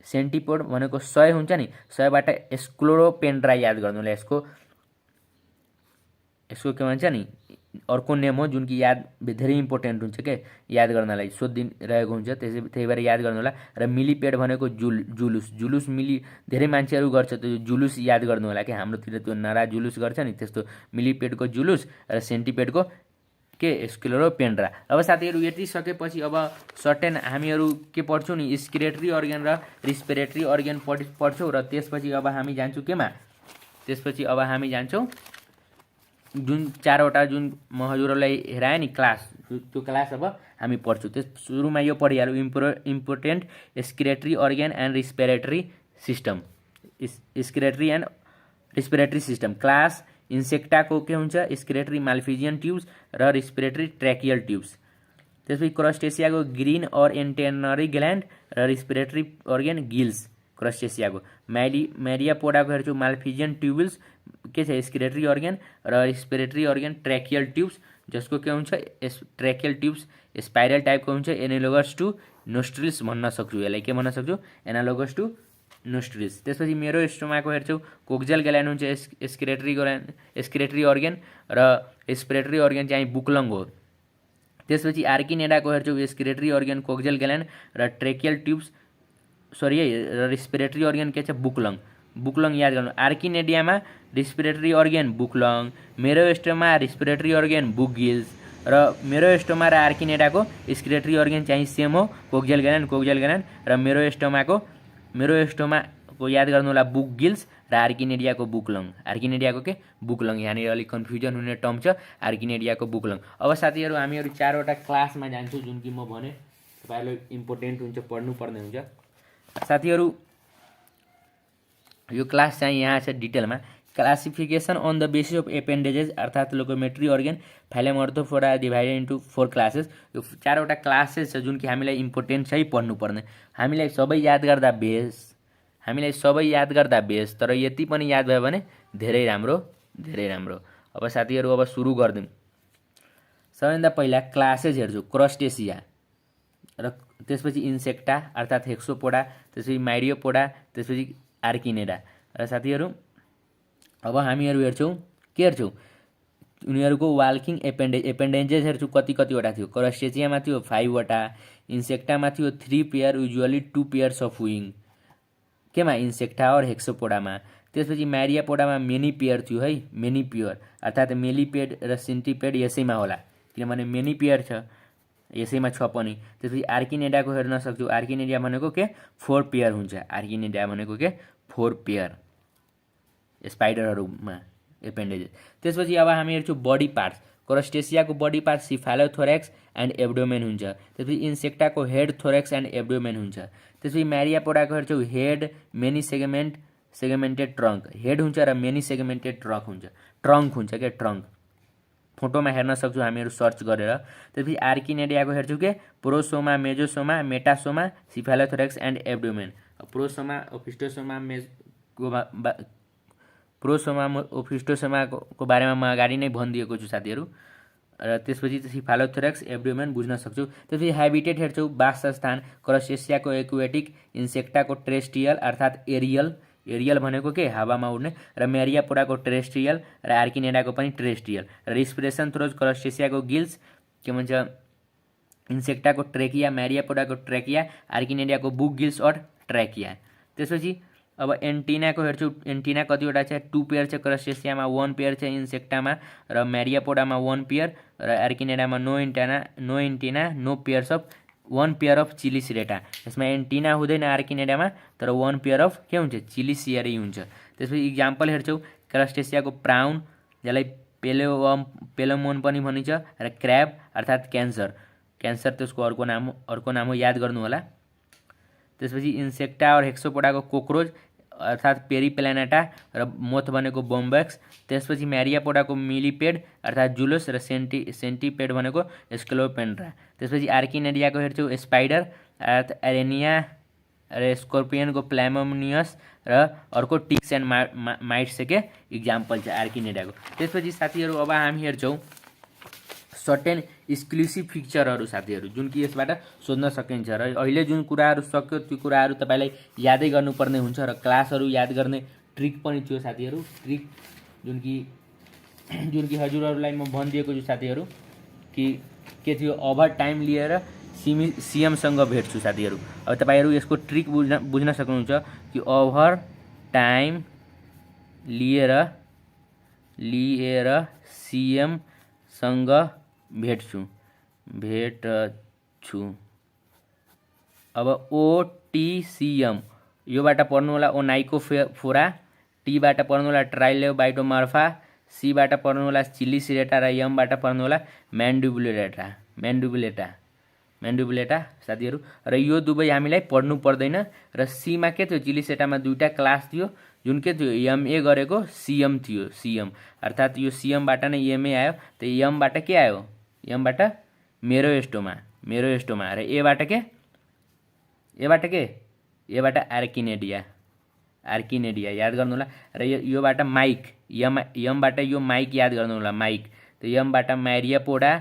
सेन्टिपोड भनेको 100 हुन्छ नि, 100बाट स्क्लोरोपेन्ड्रा याद गर्नु होला। यसको के भन्छ नि अर्को नेम हो जुन कि याद धेरै इम्पोर्टेन्ट हुन्छ के याद गर्नलाई सोधिरहेको हुन्छ, त्यही भएर याद गर्नु होला। र मिलिपेड भनेको जुलुस मिली धेरै मान्छेहरू गर्छ, त्यो जुलुस याद गर्नु होला कि हाम्रोतिर त्यो नरा जुलुस गर्छ नि, त्यस्तो मिलिपेडको जुलुस र सेन्टिपेडको के स्क्लोरोपेन्ड्रा। अब साथीहरू यति सकेपछि अब सर्टेन हामीहरू के पढ्छौँ नि स्किरेटरी अर्गन र रेस्पिरेटरी अर्गन पढ्छौँ र त्यसपछि अब हामी जान्छौँ केमा, त्यसपछि अब हामी जान्छौँ जुन 4वटा जुन म हजुरहरूलाई हेराएँ नि क्लास, त्यो क्लास अब हामी पढ्छौँ। त्यस सुरुमा यो पढिहालौँ important excretory organ and respiratory system. Excretory and respiratory system class इन्सेक्टाको के हुन्छ स्किरेटरी माल्फिजियन ट्युब्स र रेस्पिरेटरी ट्र्याकियल ट्युब्स। त्यसपछि क्रस्टेसियाको ग्रीन और एन्टेनरी ग्ल्यान्ड र रेस्पिरेटरी अर्गन गिल्स क्रस्टेसियाको। म्यारियोपोडाको हेर्छौँ माल्फिजियन ट्युब्स के छ स्किरेटरी अर्गन र रेस्पिरेटरी अर्गन ट्र्याकियल ट्युब्स, जसको के हुन्छ ट्र्याकियल ट्युब्स स्पाइरल टाइपको हुन्छ, एनालोगस टु नोस्ट्रिल्स भन्न सक्छु, यसलाई के भन्न सक्छु एनालोगस टु नोस्ट्रिल्स। त्यसपछि मेरो स्टोमाको हेर्छौँ कोक्जेल ग्ल्यान्ड हुन्छ स्किरेटरी अर्गन र रेस्पिरेटरी अर्गन चाहिँ बुक्लङ हो। त्यसपछि आर्किनेडाको हेर्छौँ स्किरेटरी अर्गन कोक्जेल ग्ल्यान्ड र ट्र्याकियल ट्युब्स सरी है, र रेस्पिरेटरी अर्गन के छ बुक्लङ याद गर्नु। आर्किनेडियामा रेस्पिरेटरी अर्गन बुक्लङ, मेरो स्टोमा रेस्पिरेटरी अर्गन बुकगिल्स र मेरो स्टोमा र आर्किनेडाको स्किरेटरी अर्गन चाहिँ सेम हो कोक्जेल ग्ल्यान्ड र मेरो स्टोमाको याद गर्नु होला बुकगिल्स र आर्किनेडियाको बुक्लङ। आर्किनेडियाको के बुक्लङ, यहाँनिर अलिक कन्फ्युजन हुने टर्म छ आर्किनेडियाको बुक्लङ। अब साथीहरू हामीहरू 4वटा क्लासमा जान्छौँ जुन कि म भने तपाईँहरूलाई इम्पोर्टेन्ट हुन्छ पढ्नुपर्ने हुन्छ। साथीहरू यो क्लास चाहिँ यहाँ छ डिटेलमा classification on the basis of appendages अर्थात् locomotory organ phylum arthropoda divided into 4 classes. यो 4वटा क्लासेस छ जुन कि हामीलाई इम्पोर्टेन्ट छ पढ्नुपर्ने। हामीलाई सबै याद गर्दा बेस, तर यति पनि याद भयो भने धेरै राम्रो। अब साथीहरू अब सुरु गरिदिउँ। सबैभन्दा पहिला क्लासेस हेर्छु क्रस्टेसिया र त्यसपछि इन्सेक्टा अर्थात् हेक्सोपोडा, त्यसपछि माइरियोपोडा, त्यसपछि आर्किनेडा। र साथीहरू अब हामीहरू हेर्छौँ के हेर्छौँ उनीहरूको वाल्किङ एपेन्डेजेस हेर्छौँ कतिवटा थियो। क्रस्टेसियामा थियो 5वटा, इन्सेक्टामा थियो 3 pair usually 2 pairs of wing, केमा इन्सेक्टा और हेक्सोपोडामा। त्यसपछि माइरियोपोडामा मेनी पेयर थियो है, मेनी पेयर अर्थात् मेलिपेड र सेन्टिपेड यसैमा होला किनभने मेनी पेयर छ यसैमा छ पनि। त्यसपछि आर्किनेडाको हेर्न सक्छौँ, आर्किनेडिया भनेको के 4 पेयर हुन्छ। आर्किनेडिया भनेको के 4 पेयर स्पाइडरहरूमा एपेन्डेजेस। त्यसपछि अब हामी हेर्छौँ बडी पार्ट्स। क्रस्टेसियाको body part cephalothorax and abdomen हुन्छ। त्यसपछि इन्सेक्टाको हेड, थोरेक्स एन्ड एब्डोमेन हुन्छ। त्यसपछि म्यारियापोडाको हेर्छौँ head, many segmented trunk. Head हुन्छ र मेनी सेगमेन्टेड ट्रङ्क हुन्छ क्या, ट्रङ्क। फोटोमा हेर्न सक्छौँ हामीहरू सर्च गरेर। त्यसपछि आर्किनेडियाको हेर्छौँ के प्रोसोमा, मेजोसोमा, मेटासोमा, सिफालोथोरेक्स एन्ड एब्डोमेन। प्रोसोमा, ओफिस्टोसोमाको बारेमा म अगाडि नै भनिदिएको छु साथीहरू। र त्यसपछि सिफालोथोरेक्स, एब्डोमेन बुझ्न सक्छौँ। त्यसपछि ह्याबिटेट हेर्छौँ, वासस्थान। क्रस्टेसियाको एक्वेटिक, इन्सेक्टाको टेरेस्ट्रियल अर्थात् एरियल भनेको के हावामा उड्ने, र म्यारियापोडाको टेरेस्ट्रियल र आर्किनेडाको पनि टेरेस्ट्रियल। र रेस्पिरेसन थ्रोज क्रस्टेसियाको गिल्स, के भन्छ इन्सेक्टाको ट्रेकिया, म्यारियापोडाको ट्रेकिया, आर्किनेडियाको बुक गिल्स अर ट्रेकिया। त्यसपछि अब एन्टिनाको हेर्छौँ, एन्टिना कतिवटा छ 2 पेयर छ, क्रस्टेसियामा 1 पेयर छ, इन्सेक्टामा र म्यारियापोडामा 1 पेयर र आर्किनेडामा no antenna no pairs of 1 pair of chelicerae. यसमा एन्टिना हुँदैन आर्किनेडामा, तर 1 पेयर अफ के हुन्छ चिलिसियरै हुन्छ। त्यसपछि इक्जाम्पल हेर्छौँ, क्रस्टेसियाको प्राउन, जसलाई पेलोमोन पनि भनिन्छ, र क्र्याब अर्थात् क्यान्सर त्यसको अर्को नाम हो, याद गर्नु होला। त्यसपछि इन्सेक्टा और हेक्सोपोडाको कोक्रोच अर्थात् पेरिप्लानेटा र मोथ भनेको बोम्बेक्स। त्यसपछि म्यारियापोडाको मिलिपेड अर्थात् जुलस र सेन्टिपेड भनेको स्केलोपेन्ड्रा। त्यसपछि आर्किनेडियाको हेर्छौँ स्पाइडर अर्थात् एरेनिया र स्कर्पियनको प्लामोनियस र अर्को टिक्स एन्ड माइट्स के इक्जाम्पल छ आर्किनेडियाको। त्यसपछि साथीहरू अब हामी हेर्छौँ सर्टेन एक्सक्लुसिभ फिचरहरू साथीहरू, जुन कि यसबाट सोध्न सकिन्छ। र अहिले जुन कुराहरू सक्यो त्यो कुराहरू तपाईँलाई यादै गर्नुपर्ने हुन्छ, र क्लासहरू याद गर्ने ट्रिक पनि थियो साथीहरू। ट्रिक जुन कि हजुरहरूलाई म भनिदिएको छु साथीहरू कि के थियो, ओभर टाइम लिएर सिएमसँग भेट्छु साथीहरू। अब तपाईँहरू यसको ट्रिक बुझ्न सक्नुहुन्छ कि ओभर टाइम लिएर सिएमसँग भेट्छु। अब ओटिसिएम योबाट पढ्नु होला ओनाइकोफोरा, टीबाट पढ्नु होला ट्राइलोबाइटोमर्फा, सीबाट पढ्नु होला चिलिसिरेटा र एमबाट पढ्नु होला म्यान्डुबुलेटा साथीहरू। र यो दुवै हामीलाई पढ्नु पर्दैन। र सीमा के थियो, चिलिसिरेटामा 2टा क्लास थियो, जुन के थियो एमए गरेको सिएम थियो, सिएम अर्थात् यो सिएमबाट नै एमए आयो। त एमबाट के आयो, एमबाट मेरोएस्टोमा र एबाट आर्किनेडिया याद गर्नु होला। र योबाट माइक, एमबाट यो माइक याद गर्नु होला, माइक। त एमबाट म्यारियापोडा,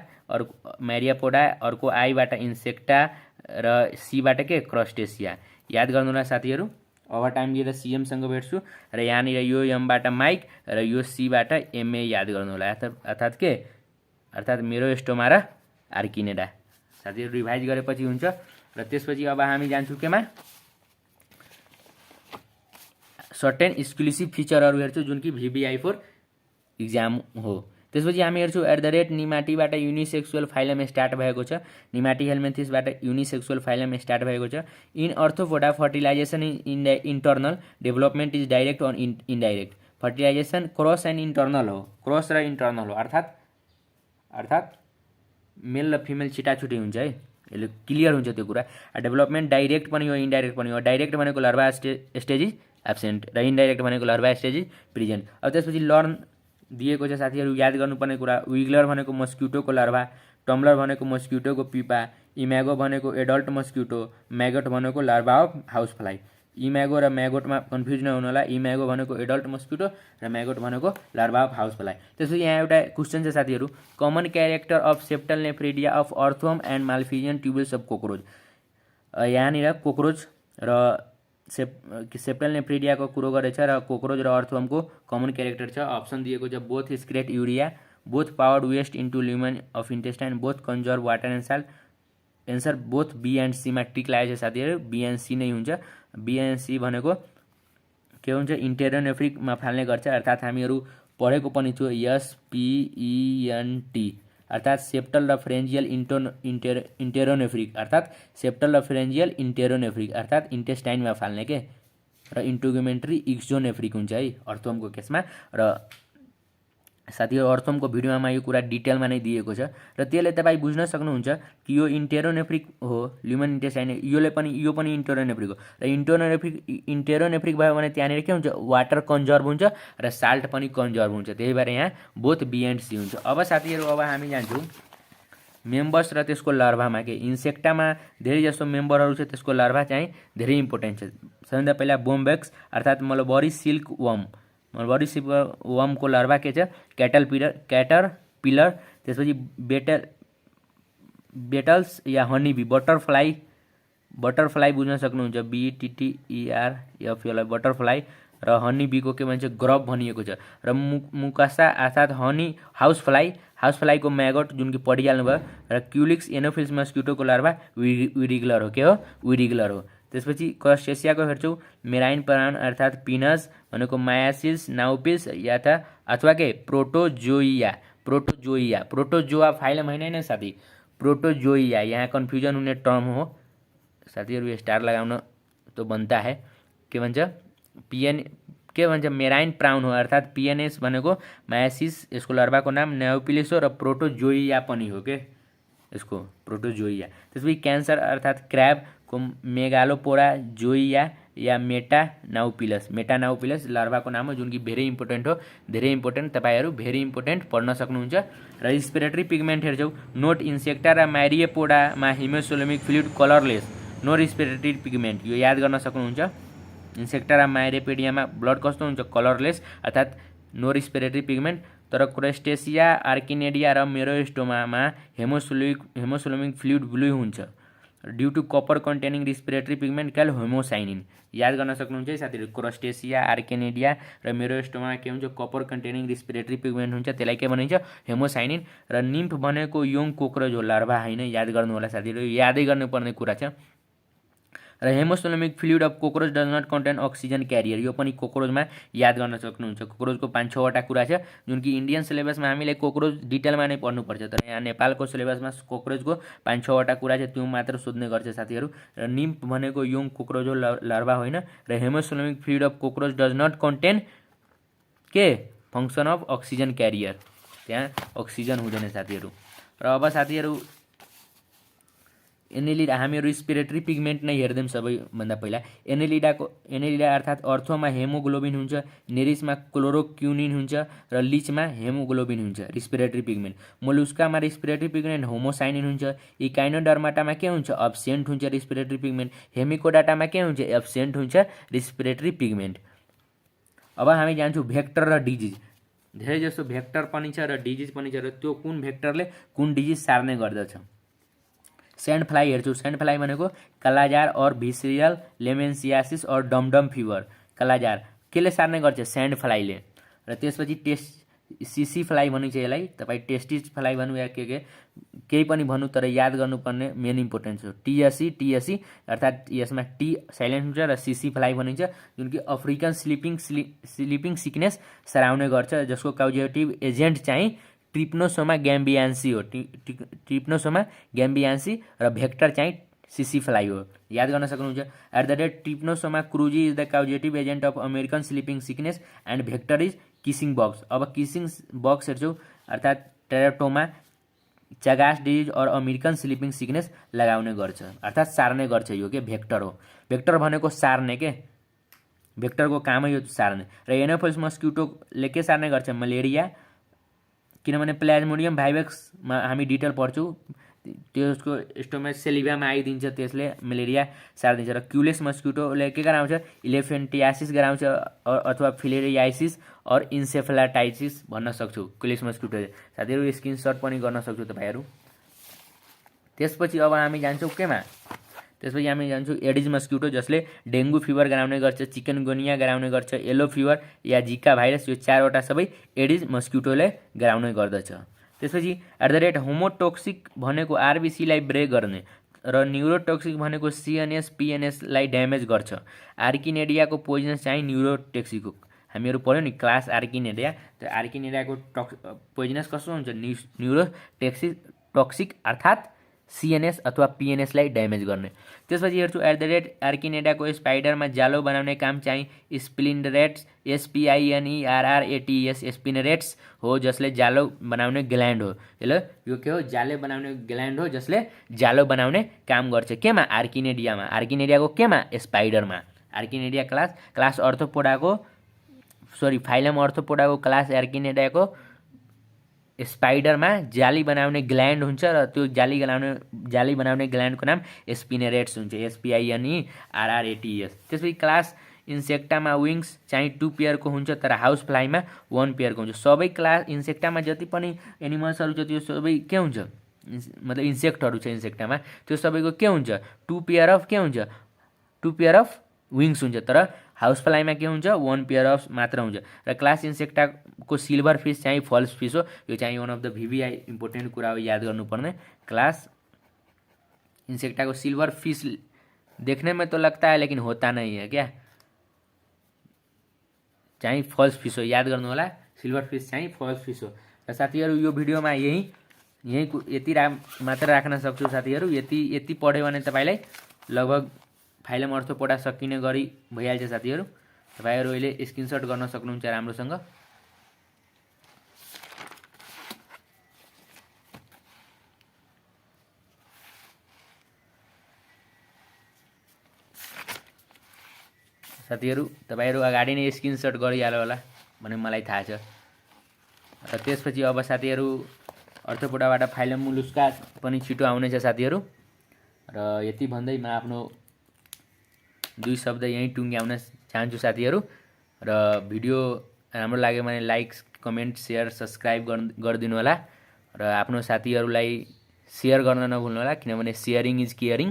अर्को आईबाट इन्सेक्टा र सीबाट के क्रस्टेसिया याद गर्नु होला साथीहरू। ओभर टाइम लिएर सिएमसँग भेट्छु र यहाँनिर यो एमबाट माइक र यो सीबाट एमए याद गर्नु होला, अर्थात् मेरोएस्टोमा र आर्किनेडा साथीहरू। रिभाइज गरेपछि हुन्छ। र त्यसपछि अब हामी जान्छौँ केमा, सर्टेन एक्सक्लुसिभ फिचरहरू हेर्छौँ, जुन कि VBI4 इक्जाम हो। त्यसपछि हामी हेर्छौँ @निमाटीबाट युनिसेक्सुअल फाइलम स्टार्ट भएको छ, निमाटी हेल्मेन्थिसबाट युनिसेक्सुअल फाइलम स्टार्ट भएको छ। In arthropoda fertilisation internal, development is direct and indirect. Fertilisation cross and internal हो, क्रस र इन्टर्नल हो, अर्थात् मेल र फिमेल छिटाछुटी हुन्छ है, यसले क्लियर हुन्छ त्यो कुरा। डेभलपमेन्ट डाइरेक्ट पनि हो इन्डाइरेक्ट पनि हो। डाइरेक्ट भनेको लार्भा स्टेज इज एब्सेन्ट र इन्डाइरेक्ट भनेको लार्भा स्टेज इज प्रेजेन्ट। अब त्यसपछि लर्न दिएको छ साथीहरू, याद गर्नुपर्ने कुरा। विग्लर भनेको मस्क्युटोको लार्भा, टम्लर भनेको मस्क्युटोको पिपा, इम्यागो भनेको एडल्ट मस्क्युटो, म्यागट भनेको लार्भा अफ हाउस फ्लाइ। इम्यागो र म्यागोटमा कन्फ्युज नहुनु होला, इम्यागो भनेको एडल्ट मस्क्युटो र म्यागोट भनेको लार्भा अफ हाउस फ्लाइ। त्यसपछि यहाँ एउटा क्वेसन छ साथीहरू, common character of septal nephridia of earthworm and Malpighian tubules of cockroach. यहाँनिर कोक्रोच र सेप्टल नेफ्रिडियाको कुरो गरेछ र कोक्रोच र अर्थवर्मको कमन क्यारेक्टर छ। अप्सन दिएको छ both excrete urea, both pour waste into lumen of intestine, both conserve water and salt. Answer both B and सीमा टिक लागेको छ साथीहरू, बी एन्ड सी नै हुन्छ। बी एन्ड सी भनेको के हुन्छ, इन्टेरोनेफ्रिकमा फाल्ने गर्छ, अर्थात् हामीहरू पढेको पनि थियो SPENT अर्थात सेप्टल र फेरेन्जियल इन्टेरोनेफ्रिक अर्थात सेप्टल र फेरेन्जियल इन्टेरोनेफ्रिक अर्थात इन्टेस्टाइनमा फाल्ने के र इन्टोगुमेन्ट्री इक्सोनेफ्रिक हुन्छ है अर्थोमको केसमा। र साथीहरु अर्थोमको भिडियोमा यो कुरा डिटेलमा नै दिएको छ र त्यसले तपाईँ बुझ्न सक्नुहुन्छ कि यो इन्टेरोनेफ्रिक हो ल्युमन इन्टेस्टाइन यो पनि इन्टेरोनेफ्रिक हो र इन्टेरोनेफ्रिक भयो भने त्यहाँनिर के हुन्छ वाटर कन्जर्भ हुन्छ र साल्ट पनि कन्जर्भ हुन्छ, त्यही भएर यहाँ बोथ बी एन्ड सी हुन्छ। अब साथीहरु अब हामी जान्छौँ मेम्बर्स र त्यसको लार्भामा के इन्सेक्टामा धेरै जस्तो मेम्बरहरू छ, त्यसको लार्भा चाहिँ धेरै इम्पोर्टेन्ट छ। सबैभन्दा पहिला बोम्बेक्स अर्थात् mulberry silk worm, mulberry silk वर्मको लार्भा के छ क्याटरपिलर, त्यसपछि बेटल्स या हनीबी, बटरफ्लाई बुझ्न सक्नुहुन्छ BTTERF बटरफ्लाई र हनीबीको के भन्छ ग्रब भनिएको छ र मुकासा अर्थात् हनी हाउसफ्लाईको म्यागट जुन कि पढिहाल्नु भयो र क्युलिक्स एनोफिल्स मस्किटोको लार्भा विडिग्लर हो, के हो विडिग्लर हो। त्यसपछि क्रस्टेसियाको हेर्छौँ मेराइन प्राउन अर्थात् पिनस भनेको मायासिस नाउपिस या त अथवा के प्रोटोजोआ फाइलम होइन साथी, प्रोटोजोइया यहाँ कन्फ्युजन हुने टर्म हो साथीहरु, स्टार लगाउन तो बनता है के भन्छ मेराइन प्राउन हो अर्थात् पिएनएस भनेको मायासिस, यसको लार्भाको नाम नाउपिलिस हो र प्रोटोजोइया पनि हो के यसको प्रोटोजोइया। त्यसपछि क्यान्सर अर्थात् क्र्याबको मेगालोपोडा जोइया या मेटानाउपिलस लार्भाको नाम हो जुन कि भेरी इम्पोर्टेन्ट तपाईहरु भेरी इम्पोर्टेन्ट पढ्न सक्नुहुन्छ। र रेस्पिरेटरी पिगमेन्ट हेर्छौँ नोट इन्सेक्टा र म्यारिएपोडामा haemocoelomic fluid colourless no respiratory pigment, यो याद गर्न सक्नुहुन्छ। इन्सेक्टा र म्यारिएपेडियामा ब्लड कस्तो हुन्छ कलरलेस अर्थात् नो रेस्पिरेटरी पिगमेन्ट, तर क्रेस्टेसिया आर्किनेडिया र मेरोस्टोमामा हेमोसोलोमिक फ्लुइड ब्लू हुन्छ due to copper containing respiratory pigment call haemocyanin, याद गर्न सक्नुहुन्छ है साथीहरु। क्रेस्टेसिया आर्किनेडिया र मेरोस्टोमा के हुन्छ कपर कन्टेनिङ रेस्पिरेटरी पिगमेन्ट हुन्छ, त्यसलाई के भनिन्छ हेमोसाइनिन। र निम्फ भनेको योङ कोक्रोच हो, लार्भा होइन, याद गर्नु होला साथीहरु, यादै गर्नुपर्ने कुरा छ। र haemocoelomic fluid of cockroach does not contain oxygen carrier, यो पनि कोक्रोचमा याद गर्न सक्नुहुन्छ। कोक्रोचको 5-6 वटा कुरा छ जुन कि इन्डियन सिलेबसमा हामीले कोक्रोच डिटेलमा नै पढ्नुपर्छ, तर यहाँ नेपालको सिलेबसमा कोक्रोचको 5-6 वटा कुरा छ, त्यो मात्र सोध्ने गर्छ साथीहरु। र निम्फ भनेको योङ कोक्रोच हो, लार्भा होइन। र haemocoelomic fluid of cockroach does not contain के फङ्सन अफ अक्सिजन क्यारियर, त्यहाँ अक्सिजन हुँदैन साथीहरु। र अब साथीहरु एनेलिडा हामी रेस्पिरेटरी पिगमेन्ट नै हेर्दैम सबैभन्दा पहिला। एनेलिडा अर्थात् अर्थोमा हेमोग्लोबिन हुन्छ, नेरिसमा क्लोरोक्युनिन हुन्छ र लिचमा हेमोग्लोबिन हुन्छ रेस्पिरेटरी पिगमेन्ट। मोलुस्कामा रेस्पिरेटरी पिगमेन्ट होमोसाइनिन हुन्छ। इकाइनोडर्माटामा के हुन्छ एब्सेन्ट हुन्छ रेस्पिरेटरी पिगमेन्ट। हेमिकोडाटामा के हुन्छ एब्सेन्ट हुन्छ रेस्पिरेटरी पिगमेन्ट। अब हामी जान्छौँ भेक्टर र डिजिज। धेरै जसो भेक्टर पनि छ र डिजिज पनि छ, र त्यो कुन भेक्टरले कुन डिजिज सार्ने गर्दछ। सैंड फ्लाई हेर्छौँ, सैंड फ्लाई भनेको कालाजार और भिसिरियल लेमेन्सियासिस और डमडम फिवर। कालाजार केले सार्ने गर्छ सैंड फ्लाईले। र त्यसपछि सिसी फ्लाई भनिन्छ यसलाई, तपाईँ टेस्टिज फ्लाई भन्नु या केही पनि भन्नु, तर याद गर्नुपर्ने मेन इम्पोर्टेन्स हो टिएसी अर्थात् यसमा टी साइलेन्ट हुन्छ र सिसी फ्लाई भनिन्छ जुन कि अफ्रिकन स्लिपिङ सिकनेस सराउने गर्छ, जसको काउजेटिभ एजेन्ट चाहिँ ट्रिप्नोसोमा ग्याम्बियान्सी हो, ट्रिप्नोसोमा ग्याम्बियान्सी, र भेक्टर चाहिँ सिसी फ्लाई हो, याद गर्न सक्नुहुन्छ। At the rate trypanosoma cruzi is the causative agent of American sleeping sickness and vector is kissing bugs. अब किसिङ बक्स हेर्छौँ अर्थात् टेराटोमा चागास डिजिज और अमेरिकन स्लिपिङ सिकनेस लगाउने गर्छ अर्थात् सार्ने गर्छ, यो के भेक्टर हो। भेक्टर भनेको सार्ने के, भेक्टरको कामै हो सार्ने। र एनोफिल्स मस्किटोले के सार्ने गर्छ मलेरिया, किनभने प्लाज्मोडियम भाइभेक्समा हामी डिटेल पढ्छौँ, त्यसको स्टोमेज सेलिभामा आइदिन्छ, त्यसले मलेरिया सार्दिन्छ। र क्युलेक्स मस्किटोले के गराउँछ इलेफेन्टियासिस गराउँछ अथवा फिलेरियासिस और इन्सेफेलाटाइसिस भन्न सक्छौँ क्युलेक्स मस्किटोले। साथीहरु स्क्रिनसट पनि गर्न सक्छौँ तपाईहरु। त्यसपछि अब हामी जान्छौँ केमा, त्यसपछि हामी जान्छौँ एडिज मस्किटो जसले डेङ्गु फिभर गराउने गर्छ, चिकनगुनिया गराउने गर्छ, येलो फिभर या जिका भाइरस, यो 4 वटा सबै एडिज मस्किटोले गराउने गर्दछ। त्यसपछि एट द रेट होमोटोक्सिक भनेको आरबिसीलाई ब्रेक गर्ने र न्युरोटोक्सिक भनेको सिएनएस पिएनएसलाई ड्यामेज गर्छ। आर्किनेडियाको पोइजन चाहिँ न्युरोटोक्सिक हो। हामीहरू पढ्यो नि क्लास आर्किनेडिया, त्यो आर्किनेडियाको पोइजनस कस्तो हुन्छ, न्युरोटक्सिक अर्थात् सिएनएस अथवा पिएनएसलाई ड्यामेज गर्ने। त्यसपछि हेर्छु एट द रेट आर्किनेडियाको स्पाइडरमा जालो बनाउने काम चाहिँ स्पिन्डरेट्स SPINERRATS स्पिनरेट्स हो, जसले जालो बनाउने ग्ल्यान्ड हो। यो के हो, जाले बनाउने ग्ल्यान्ड हो जसले जालो बनाउने काम गर्छ। केमा, आर्किनेडियामा। आर्किनेडियाको केमा, स्पाइडरमा। आर्किनेडिया क्लास अर्थोपोडाको फाइलम अर्थोपोडाको क्लास आर्किनेडियाको स्पाइडरमा जाली बनाउने ग्ल्यान्ड हुन्छ र त्यो जाली बनाउने ग्ल्यान्डको नाम स्पिनरेट्स हुन्छ, SPINERRATS। त्यसपछि क्लास इन्सेक्टामा विङ्स चाहिँ 2 पेयरको हुन्छ, तर हाउस फ्लाईमा 1 पेयरको हुन्छ। सबै क्लास इन्सेक्टामा जति पनि एनिमल्सहरू छ त्यो सबै के हुन्छ, मतलब इन्सेक्टहरू छ इन्सेक्टामा, त्यो सबैको के हुन्छ, 2 पेयर अफ विङ्स हुन्छ, तर हाउस फ्लाईमा के हुन्छ, 1 पेयर अफ मात्र हुन्छ। र क्लास इन्सेक्टाको सिल्भर फिस चाहिँ फल्स फिस हो। यो चाहिँ one of the VVI important कुरा हो, याद गर्नुपर्ने। क्लास इंसेक्टा को सिल्वर फिश देखने में तो लगता है लेकिन होता नहीं है क्या, चाहिँ फल्स फिश हो, याद गर्नु होला। सिल्वर फिश चाहिँ फल्स फिश हो। र साथीहरु यो भिडियोमा यति मात्र राख्न सक्छु साथीहरु। यति पढ्यो भने तपाईलाई लगभग फाइलम अर्थोपोडा सकिने गरी भइहाल्छ साथीहरु। तपाईहरु अहिले स्क्रिनशट गर्न सक्नुहुन्छ राम्रोसँग। साथीहरु तपाईहरु अगाडि नै स्क्रिनशट गरिहाल्नु होला भन्ने मलाई थाहा छ। र त्यसपछि अब साथीहरु अर्थोपोडाबाट फाइलम मुलुस्का पनि छिटो आउनेछ साथीहरु। र यति भन्दै म आफ्नो 2 शब्द यही टुङ्ग्याउन चाहन्छु साथीहरु। र भिडियो राम्रो लाग्यो भने लाइक, कमेन्ट, शेयर, सब्स्क्राइब गरिदिनु होला। र आफ्नो साथीहरुलाई शेयर गर्न नभुल्नु होला, किनभने शेयरिङ इज केयरिङ।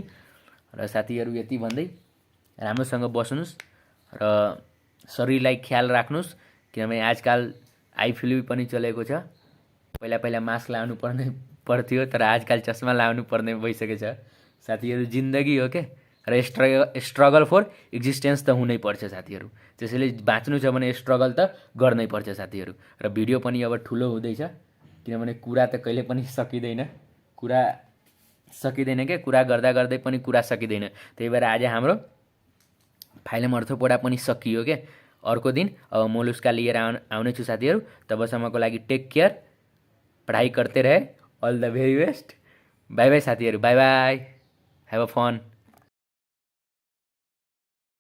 र साथीहरु यति भन्दै राम्रोसँग बस्नुस् र शरीरलाई ख्याल राख्नुस्, किनभने आजकल आई फ्लू पनि चलेको छ। पहिला मास्क लाउनु पर्थ्यो, तर आजकल चस्मा लाउनु पर्ने भइसकेको छ साथीहरु। जिन्दगी हो के, र स्ट्रगल फर एक्जिस्टेन्स त हुनै पर्छ साथीहरु। त्यसैले बाँच्नु छ भने स्ट्रगल त गर्नै पर्छ साथीहरु। र भिडियो पनि अब ठुलो हुँदैछ, किनभने कुरा त कहिले पनि सकिदैन, के कुरा गर्दा गर्दै पनि कुरा सकिदैन। त्यही भएर आज हाम्रो फाइलम अर्थोपोडा पनि सकियो के। अर्को दिन अब मोलुस्का लिएर आउने छु साथीहरु। तबसम्मको लागि टेक केयर, पढाई करते रहे, all the very best. Bye bye साथीहरु, bye bye, have a fun.